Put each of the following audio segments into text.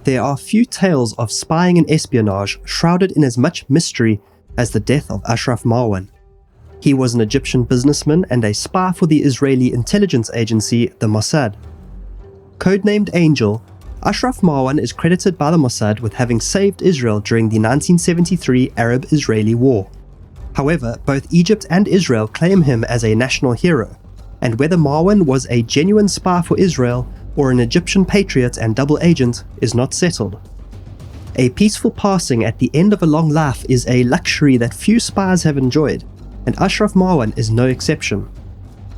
There are few tales of spying and espionage shrouded in as much mystery as the death of Ashraf Marwan. He was an Egyptian businessman and a spy for the Israeli intelligence agency, the Mossad. Codenamed Angel, Ashraf Marwan is credited by the Mossad with having saved Israel during the 1973 Arab-Israeli War. However, both Egypt and Israel claim him as a national hero, and whether Marwan was a genuine spy for Israel or an Egyptian patriot and double agent is not settled. A peaceful passing at the end of a long life is a luxury that few spies have enjoyed, and Ashraf Marwan is no exception.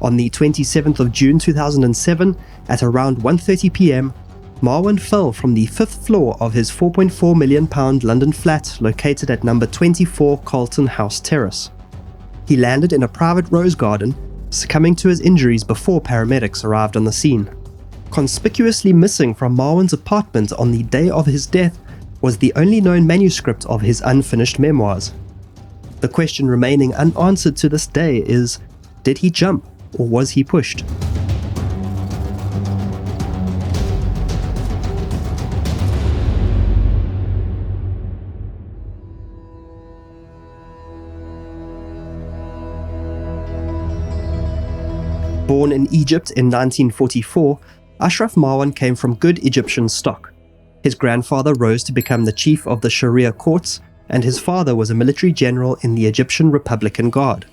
On the 27th of June 2007, at around 1:30 p.m, Marwan fell from the 5th floor of his £4.4 million London flat located at number 24 Carlton House Terrace. He landed in a private rose garden, succumbing to his injuries before paramedics arrived on the scene. Conspicuously missing from Marwan's apartment on the day of his death was the only known manuscript of his unfinished memoirs. The question remaining unanswered to this day is, did he jump or was he pushed? Born in Egypt in 1944, Ashraf Marwan came from good Egyptian stock. His grandfather rose to become the chief of the Sharia courts, and his father was a military general in the Egyptian Republican Guard.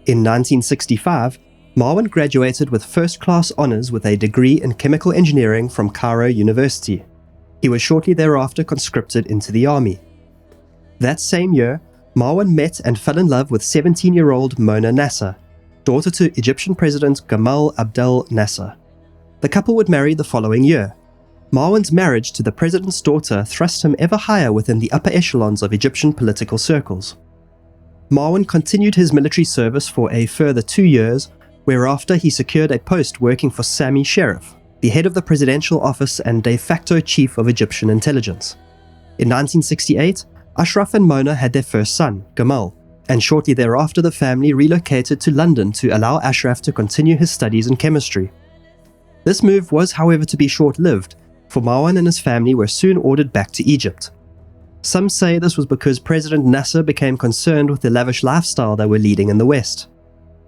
In 1965, Marwan graduated with first-class honours with a degree in chemical engineering from Cairo University. He was shortly thereafter conscripted into the army. That same year, Marwan met and fell in love with 17-year-old Mona Nasser, daughter to Egyptian President Gamal Abdel Nasser. The couple would marry the following year. Marwan's marriage to the president's daughter thrust him ever higher within the upper echelons of Egyptian political circles. Marwan continued his military service for a further 2 years, whereafter he secured a post working for Sami Sharif, the head of the presidential office and de facto chief of Egyptian intelligence. In 1968, Ashraf and Mona had their first son, Gamal, and shortly thereafter the family relocated to London to allow Ashraf to continue his studies in chemistry. This move was, however, to be short-lived, for Marwan and his family were soon ordered back to Egypt. Some say this was because President Nasser became concerned with the lavish lifestyle they were leading in the West.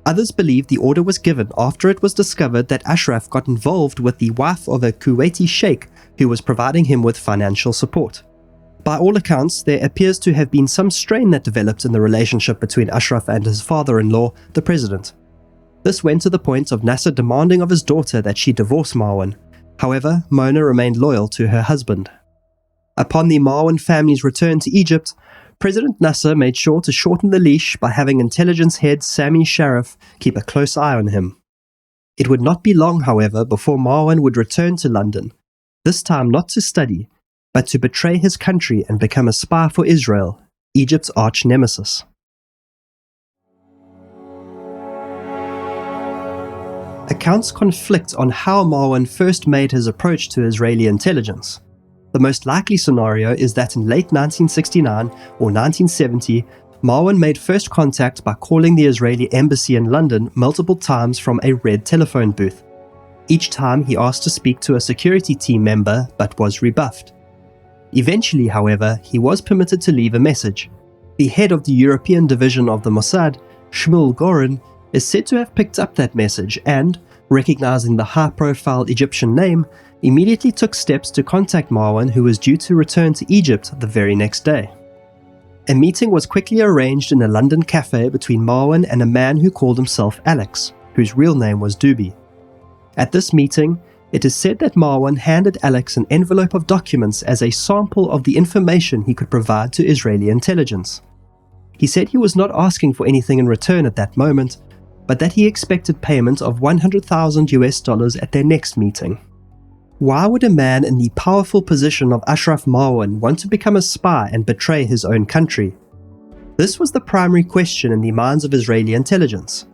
Others believe the order was given after it was discovered that Ashraf got involved with the wife of a Kuwaiti sheikh who was providing him with financial support. By all accounts, there appears to have been some strain that developed in the relationship between Ashraf and his father-in-law, the president. This went to the point of Nasser demanding of his daughter that she divorce Marwan. However, Mona remained loyal to her husband. Upon the Marwan family's return to Egypt, President Nasser made sure to shorten the leash by having intelligence head Sami Sharif keep a close eye on him. It would not be long, however, before Marwan would return to London, this time not to study, but to betray his country and become a spy for Israel, Egypt's arch-nemesis. Accounts conflict on how Marwan first made his approach to Israeli intelligence. The most likely scenario is that in late 1969 or 1970, Marwan made first contact by calling the Israeli embassy in London multiple times from a red telephone booth. Each time he asked to speak to a security team member but was rebuffed. Eventually, however, he was permitted to leave a message. The head of the European division of the Mossad, Shmuel Goren, is said to have picked up that message and, recognizing the high-profile Egyptian name, immediately took steps to contact Marwan, who was due to return to Egypt the very next day. A meeting was quickly arranged in a London cafe between Marwan and a man who called himself Alex, whose real name was Duby. At this meeting, it is said that Marwan handed Alex an envelope of documents as a sample of the information he could provide to Israeli intelligence. He said he was not asking for anything in return at that moment, but that he expected payment of $100,000 at their next meeting. Why would a man in the powerful position of Ashraf Marwan want to become a spy and betray his own country? This was the primary question in the minds of Israeli intelligence.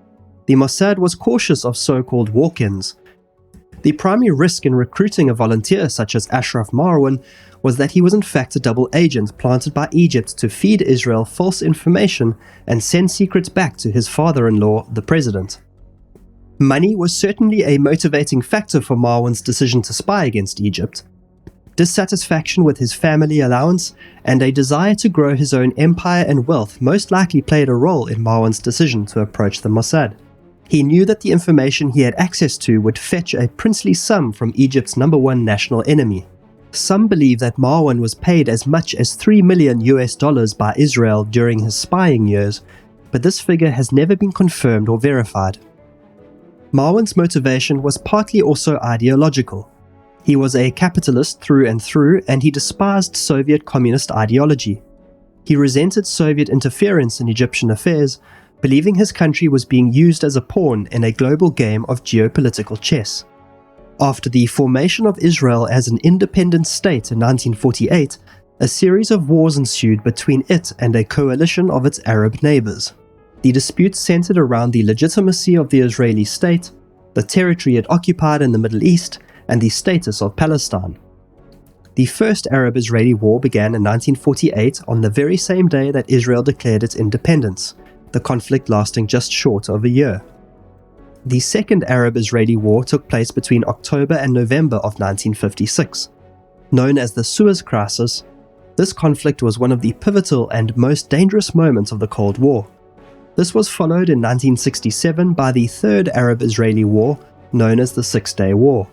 The Mossad was cautious of so-called walk-ins. The primary risk in recruiting a volunteer such as Ashraf Marwan was that he was in fact a double agent planted by Egypt to feed Israel false information and send secrets back to his father-in-law, the president. Money was certainly a motivating factor for Marwan's decision to spy against Egypt. Dissatisfaction with his family allowance and a desire to grow his own empire and wealth most likely played a role in Marwan's decision to approach the Mossad. He knew that the information he had access to would fetch a princely sum from Egypt's #1 national enemy. Some believe that Marwan was paid as much as $3 million by Israel during his spying years, but this figure has never been confirmed or verified. Marwan's motivation was partly also ideological. He was a capitalist through and through, and he despised Soviet communist ideology. He resented Soviet interference in Egyptian affairs, believing his country was being used as a pawn in a global game of geopolitical chess. After the formation of Israel as an independent state in 1948, a series of wars ensued between it and a coalition of its Arab neighbors. The disputes centered around the legitimacy of the Israeli state, the territory it occupied in the Middle East, and the status of Palestine. The First Arab-Israeli War began in 1948 on the very same day that Israel declared its independence, the conflict lasting just short of a year. The Second Arab-Israeli War took place between October and November of 1956. Known as the Suez Crisis, this conflict was one of the pivotal and most dangerous moments of the Cold War. This was followed in 1967 by the Third Arab-Israeli War, known as the Six-Day War.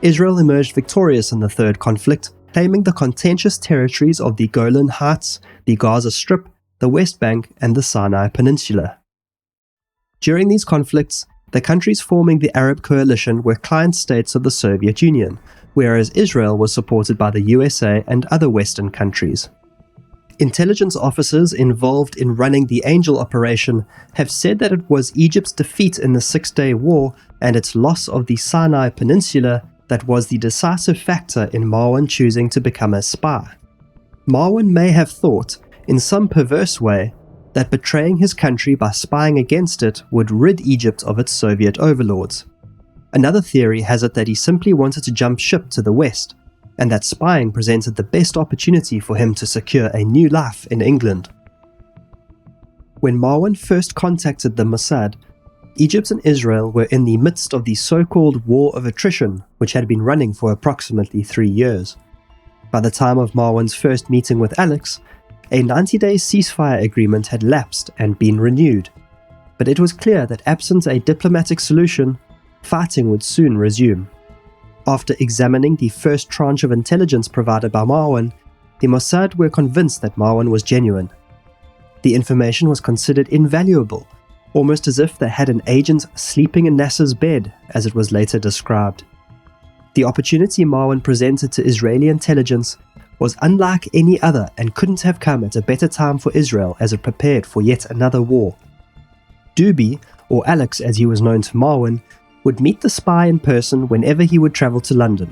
Israel emerged victorious in the third conflict, claiming the contentious territories of the Golan Heights, the Gaza Strip, the West Bank, and the Sinai Peninsula. During these conflicts, the countries forming the Arab coalition were client states of the Soviet Union, whereas Israel was supported by the USA and other Western countries. Intelligence officers involved in running the Angel operation have said that it was Egypt's defeat in the Six-Day War and its loss of the Sinai Peninsula that was the decisive factor in Marwan choosing to become a spy. Marwan may have thought, in some perverse way, that betraying his country by spying against it would rid Egypt of its Soviet overlords. Another theory has it that he simply wanted to jump ship to the west, and that spying presented the best opportunity for him to secure a new life in England. When Marwan first contacted the Mossad, Egypt and Israel were in the midst of the so-called War of Attrition, which had been running for approximately 3 years. By the time of Marwan's first meeting with Alex, a 90-day ceasefire agreement had lapsed and been renewed, but it was clear that absent a diplomatic solution, fighting would soon resume. After examining the first tranche of intelligence provided by Marwan, the Mossad were convinced that Marwan was genuine. The information was considered invaluable, almost as if they had an agent sleeping in Nasser's bed, as it was later described. The opportunity Marwan presented to Israeli intelligence was unlike any other and couldn't have come at a better time for Israel as it prepared for yet another war. Doobie, or Alex as he was known to Marwan, would meet the spy in person whenever he would travel to London.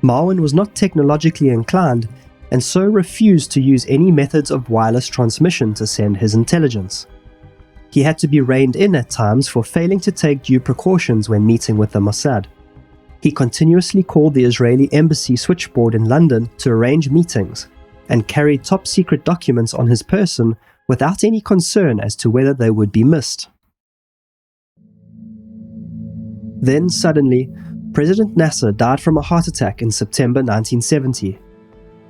Marwan was not technologically inclined and so refused to use any methods of wireless transmission to send his intelligence. He had to be reined in at times for failing to take due precautions when meeting with the Mossad. He continuously called the Israeli embassy switchboard in London to arrange meetings, and carried top-secret documents on his person without any concern as to whether they would be missed. Then suddenly, President Nasser died from a heart attack in September 1970.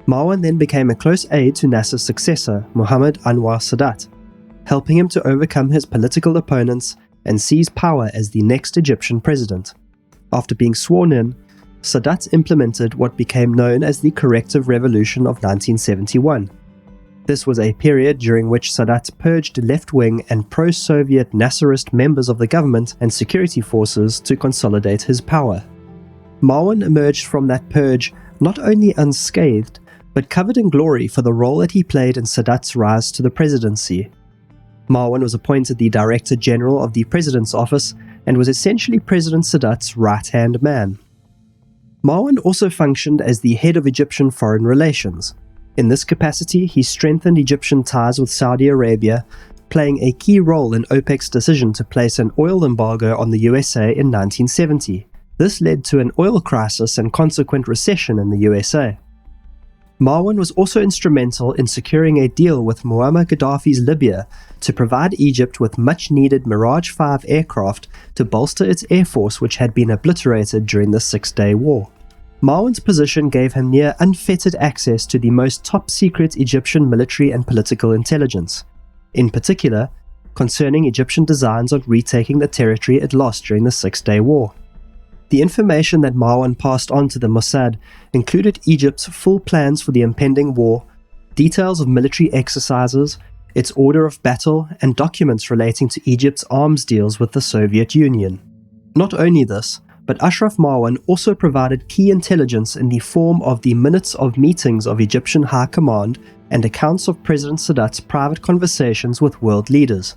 Marwan then became a close aide to Nasser's successor, Mohammed Anwar Sadat, helping him to overcome his political opponents and seize power as the next Egyptian president. After being sworn in, Sadat implemented what became known as the Corrective Revolution of 1971. This was a period during which Sadat purged left-wing and pro-Soviet Nasserist members of the government and security forces to consolidate his power. Marwan emerged from that purge not only unscathed, but covered in glory for the role that he played in Sadat's rise to the presidency. Marwan was appointed the Director General of the President's Office and was essentially President Sadat's right-hand man. Marwan also functioned as the head of Egyptian foreign relations. In this capacity, he strengthened Egyptian ties with Saudi Arabia, playing a key role in OPEC's decision to place an oil embargo on the USA in 1970. This led to an oil crisis and consequent recession in the USA. Marwan was also instrumental in securing a deal with Muammar Gaddafi's Libya to provide Egypt with much-needed Mirage 5 aircraft to bolster its air force, which had been obliterated during the Six-Day War. Marwan's position gave him near unfettered access to the most top-secret Egyptian military and political intelligence, in particular, concerning Egyptian designs on retaking the territory it lost during the Six-Day War. The information that Marwan passed on to the Mossad included Egypt's full plans for the impending war, details of military exercises, its order of battle, and documents relating to Egypt's arms deals with the Soviet Union. Not only this, but Ashraf Marwan also provided key intelligence in the form of the minutes of meetings of Egyptian High Command and accounts of President Sadat's private conversations with world leaders.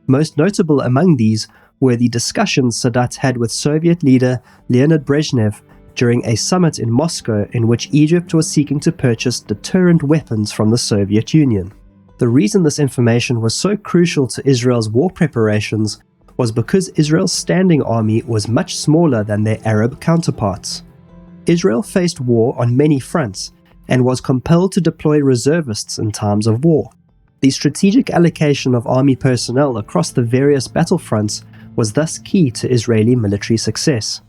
Most notable among these were the discussions Sadat had with Soviet leader Leonid Brezhnev during a summit in Moscow in which Egypt was seeking to purchase deterrent weapons from the Soviet Union. The reason this information was so crucial to Israel's war preparations was because Israel's standing army was much smaller than their Arab counterparts. Israel faced war on many fronts and was compelled to deploy reservists in times of war. The strategic allocation of army personnel across the various battlefronts was thus key to Israeli military success.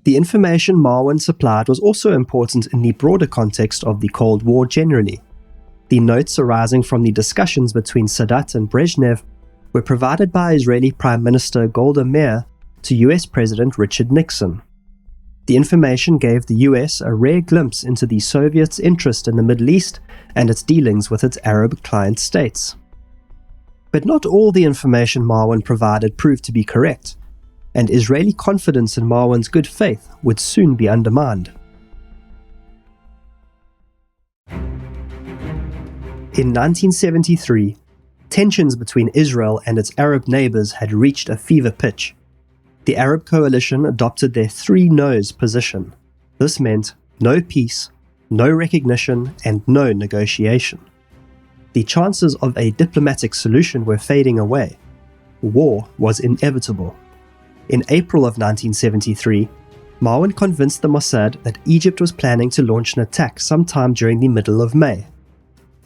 The information Marwan supplied was also important in the broader context of the Cold War generally. The notes arising from the discussions between Sadat and Brezhnev were provided by Israeli Prime Minister Golda Meir to US President Richard Nixon. The information gave the US a rare glimpse into the Soviets' interest in the Middle East and its dealings with its Arab client states. But not all the information Marwan provided proved to be correct, and Israeli confidence in Marwan's good faith would soon be undermined. In 1973, tensions between Israel and its Arab neighbors had reached a fever pitch. The Arab coalition adopted their three no's position. This meant no peace, no recognition, and no negotiation. The chances of a diplomatic solution were fading away. War was inevitable. In April of 1973, Marwan convinced the Mossad that Egypt was planning to launch an attack sometime during the middle of May.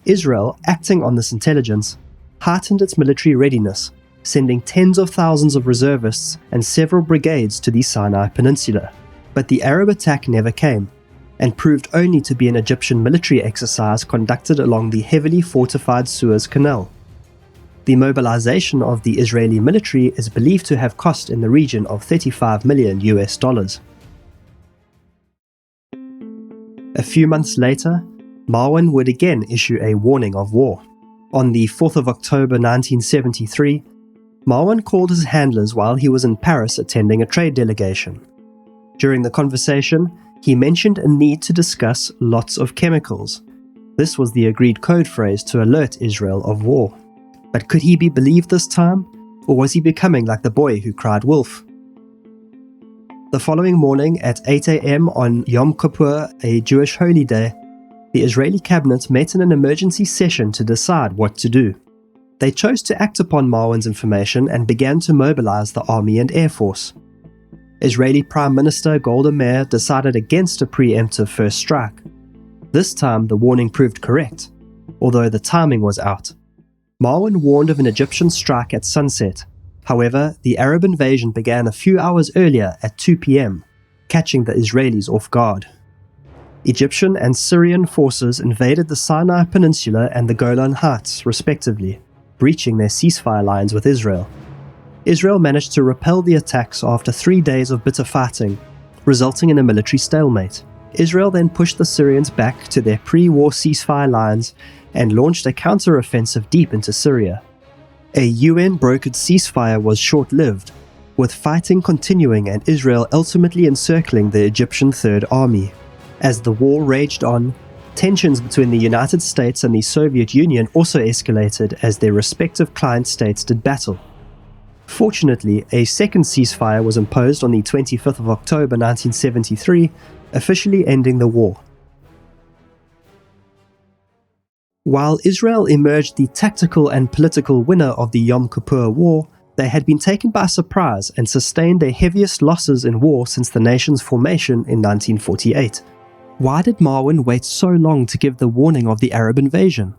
Israel, acting on this intelligence, heightened its military readiness, sending tens of thousands of reservists and several brigades to the Sinai Peninsula. But the Arab attack never came, and proved only to be an Egyptian military exercise conducted along the heavily fortified Suez Canal. The mobilization of the Israeli military is believed to have cost in the region of $35 million. A few months later, Marwan would again issue a warning of war. On the 4th of October 1973, Marwan called his handlers while he was in Paris attending a trade delegation. During the conversation, he mentioned a need to discuss lots of chemicals. This was the agreed code phrase to alert Israel of war. But could he be believed this time, or was he becoming like the boy who cried wolf? The following morning at 8 a.m. on Yom Kippur, a Jewish holy day, the Israeli cabinet met in an emergency session to decide what to do. They chose to act upon Marwan's information and began to mobilize the army and air force. Israeli Prime Minister Golda Meir decided against a preemptive first strike. This time the warning proved correct, although the timing was out. Marwan warned of an Egyptian strike at sunset. However, the Arab invasion began a few hours earlier at 2 p.m., catching the Israelis off guard. Egyptian and Syrian forces invaded the Sinai Peninsula and the Golan Heights, respectively, breaching their ceasefire lines with Israel. Israel managed to repel the attacks after 3 days of bitter fighting, resulting in a military stalemate. Israel then pushed the Syrians back to their pre-war ceasefire lines and launched a counter-offensive deep into Syria. A UN-brokered ceasefire was short-lived, with fighting continuing and Israel ultimately encircling the Egyptian Third Army. As the war raged on, tensions between the United States and the Soviet Union also escalated as their respective client states did battle. Fortunately, a second ceasefire was imposed on the 25th of October 1973, officially ending the war. While Israel emerged the tactical and political winner of the Yom Kippur War, they had been taken by surprise and sustained their heaviest losses in war since the nation's formation in 1948. Why did Marwan wait so long to give the warning of the Arab invasion?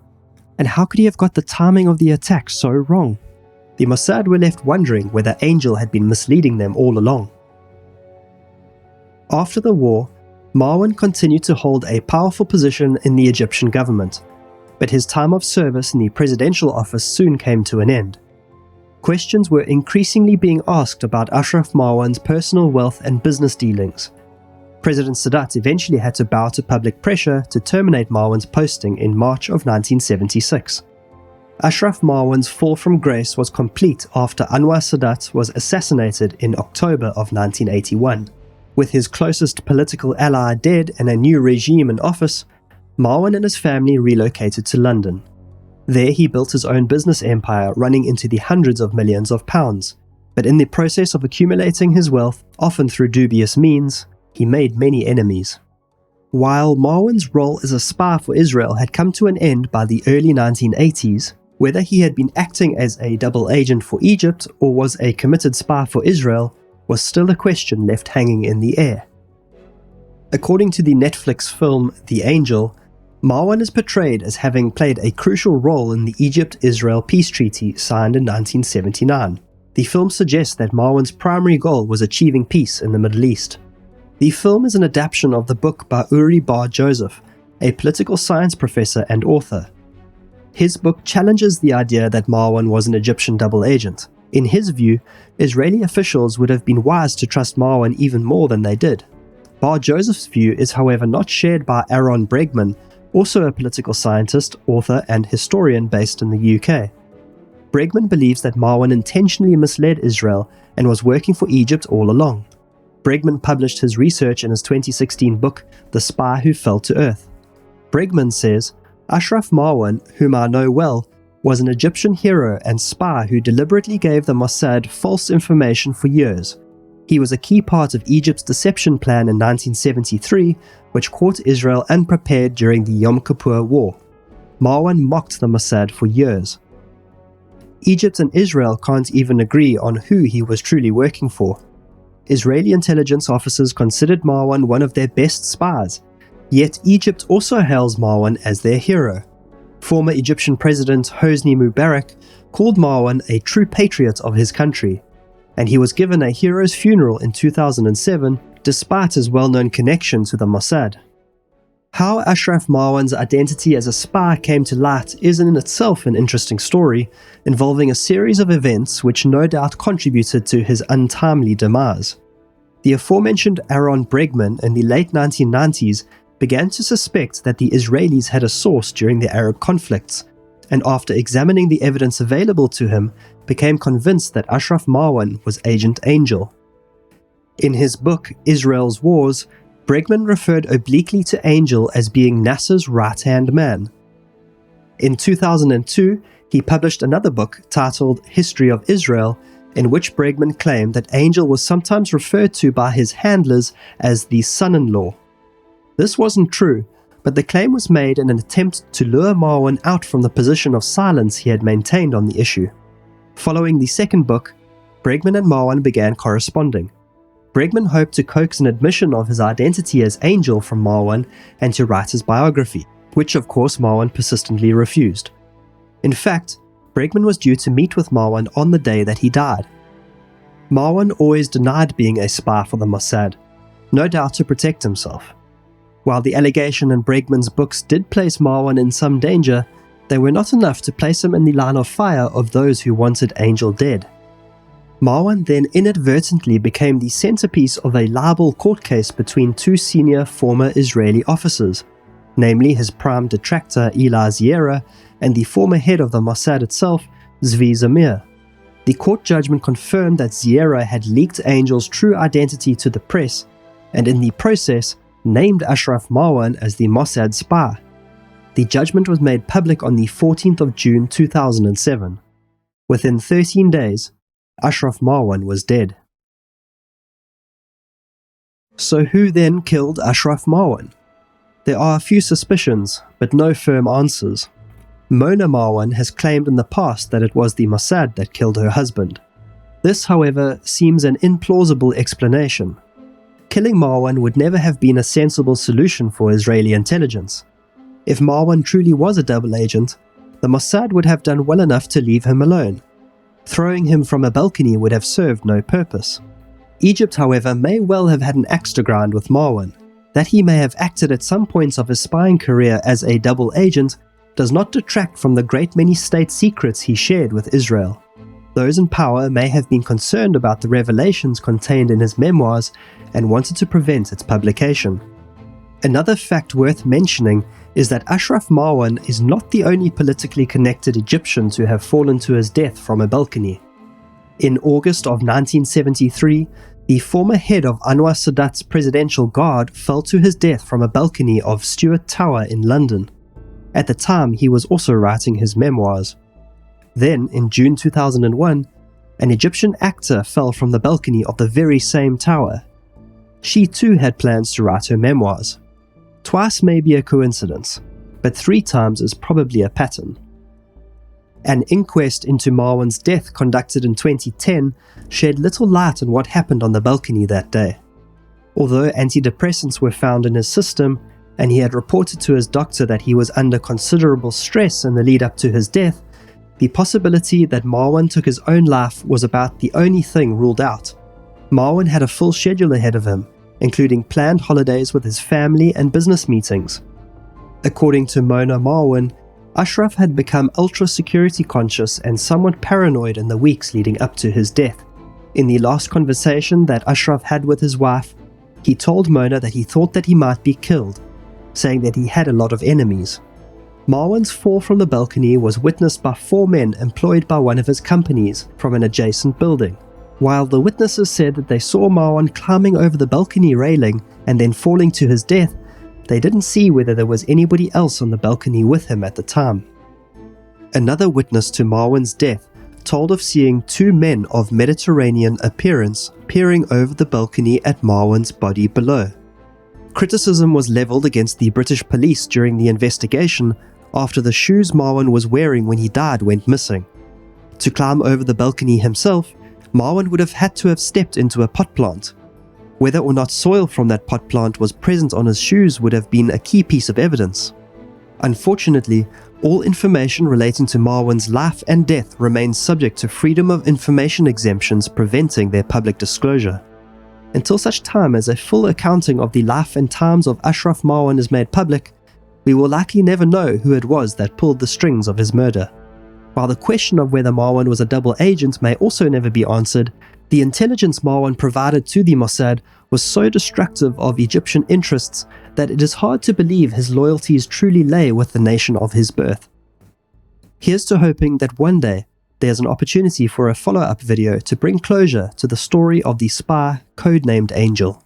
And how could he have got the timing of the attack so wrong? The Mossad were left wondering whether Angel had been misleading them all along. After the war, Marwan continued to hold a powerful position in the Egyptian government, but his time of service in the presidential office soon came to an end. Questions were increasingly being asked about Ashraf Marwan's personal wealth and business dealings. President Sadat eventually had to bow to public pressure to terminate Marwan's posting in March of 1976. Ashraf Marwan's fall from grace was complete after Anwar Sadat was assassinated in October of 1981. With his closest political ally dead and a new regime in office, Marwan and his family relocated to London. There he built his own business empire running into the hundreds of millions of pounds, but in the process of accumulating his wealth, often through dubious means, he made many enemies. While Marwan's role as a spy for Israel had come to an end by the early 1980s, whether he had been acting as a double agent for Egypt or was a committed spy for Israel was still a question left hanging in the air. According to the Netflix film The Angel, Marwan is portrayed as having played a crucial role in the Egypt-Israel peace treaty signed in 1979. The film suggests that Marwan's primary goal was achieving peace in the Middle East. The film is an adaptation of the book by Uri Bar Joseph, a political science professor and author. His book challenges the idea that Marwan was an Egyptian double agent. In his view, Israeli officials would have been wise to trust Marwan even more than they did. Bar Joseph's view is however not shared by Aaron Bregman, also a political scientist, author and historian based in the UK. Bregman believes that Marwan intentionally misled Israel and was working for Egypt all along. Bregman published his research in his 2016 book, The Spy Who Fell to Earth. Bregman says, Ashraf Marwan, whom I know well, was an Egyptian hero and spy who deliberately gave the Mossad false information for years. He was a key part of Egypt's deception plan in 1973, which caught Israel unprepared during the Yom Kippur War. Marwan mocked the Mossad for years. Egypt and Israel can't even agree on who he was truly working for. Israeli intelligence officers considered Marwan one of their best spies, yet Egypt also hails Marwan as their hero. Former Egyptian President Hosni Mubarak called Marwan a true patriot of his country, and he was given a hero's funeral in 2007 despite his well-known connection to the Mossad. How Ashraf Marwan's identity as a spy came to light is in itself an interesting story, involving a series of events which no doubt contributed to his untimely demise. The aforementioned Aaron Bregman in the late 1990s began to suspect that the Israelis had a source during the Arab conflicts, and after examining the evidence available to him, became convinced that Ashraf Marwan was Agent Angel. In his book, Israel's Wars, Bregman referred obliquely to Angel as being Nasser's right-hand man. In 2002, he published another book titled History of Israel, in which Bregman claimed that Angel was sometimes referred to by his handlers as the son-in-law. This wasn't true, but the claim was made in an attempt to lure Marwan out from the position of silence he had maintained on the issue. Following the second book, Bregman and Marwan began corresponding. Bregman hoped to coax an admission of his identity as Angel from Marwan and to write his biography, which of course Marwan persistently refused. In fact, Bregman was due to meet with Marwan on the day that he died. Marwan always denied being a spy for the Mossad, no doubt to protect himself. While the allegation in Bregman's books did place Marwan in some danger, they were not enough to place him in the line of fire of those who wanted Angel dead. Marwan then inadvertently became the centerpiece of a libel court case between two senior former Israeli officers, namely his prime detractor Eli Ziera and the former head of the Mossad itself, Zvi Zamir. The court judgment confirmed that Ziera had leaked Angel's true identity to the press, and in the process, named Ashraf Marwan as the Mossad spy. The judgment was made public on the 14th of June 2007. Within 13 days, Ashraf Marwan was dead. So who then killed Ashraf Marwan? There are a few suspicions, but no firm answers. Mona Marwan has claimed in the past that it was the Mossad that killed her husband. This, however, seems an implausible explanation. Killing Marwan would never have been a sensible solution for Israeli intelligence. If Marwan truly was a double agent, the Mossad would have done well enough to leave him alone. Throwing him from a balcony would have served no purpose. Egypt, however, may well have had an axe to grind with Marwan. That he may have acted at some points of his spying career as a double agent does not detract from the great many state secrets he shared with Israel. Those in power may have been concerned about the revelations contained in his memoirs and wanted to prevent its publication. Another fact worth mentioning is that Ashraf Marwan is not the only politically connected Egyptian to have fallen to his death from a balcony. In August of 1973, the former head of Anwar Sadat's presidential guard fell to his death from a balcony of Stuart Tower in London. At the time, he was also writing his memoirs. Then, in June 2001, an Egyptian actor fell from the balcony of the very same tower. She too had plans to write her memoirs. Twice may be a coincidence, but 3 times is probably a pattern. An inquest into Marwan's death conducted in 2010 shed little light on what happened on the balcony that day. Although antidepressants were found in his system, and he had reported to his doctor that he was under considerable stress in the lead up to his death, the possibility that Marwan took his own life was about the only thing ruled out. Marwan had a full schedule ahead of him, including planned holidays with his family and business meetings. According to Mona Marwan, Ashraf had become ultra-security conscious and somewhat paranoid in the weeks leading up to his death. In the last conversation that Ashraf had with his wife, he told Mona that he thought that he might be killed, saying that he had a lot of enemies. Marwan's fall from the balcony was witnessed by 4 men employed by one of his companies from an adjacent building. While the witnesses said that they saw Marwan climbing over the balcony railing and then falling to his death, they didn't see whether there was anybody else on the balcony with him at the time. Another witness to Marwan's death told of seeing 2 men of Mediterranean appearance peering over the balcony at Marwan's body below. Criticism was leveled against the British police during the investigation after the shoes Marwan was wearing when he died went missing. To climb over the balcony himself, Marwan would have had to have stepped into a pot plant. Whether or not soil from that pot plant was present on his shoes would have been a key piece of evidence. Unfortunately, all information relating to Marwan's life and death remains subject to Freedom of Information exemptions preventing their public disclosure. Until such time as a full accounting of the life and times of Ashraf Marwan is made public, we will likely never know who it was that pulled the strings of his murder. While the question of whether Marwan was a double agent may also never be answered, the intelligence Marwan provided to the Mossad was so destructive of Egyptian interests that it is hard to believe his loyalties truly lay with the nation of his birth. Here's to hoping that one day there's an opportunity for a follow-up video to bring closure to the story of the spy codenamed Angel.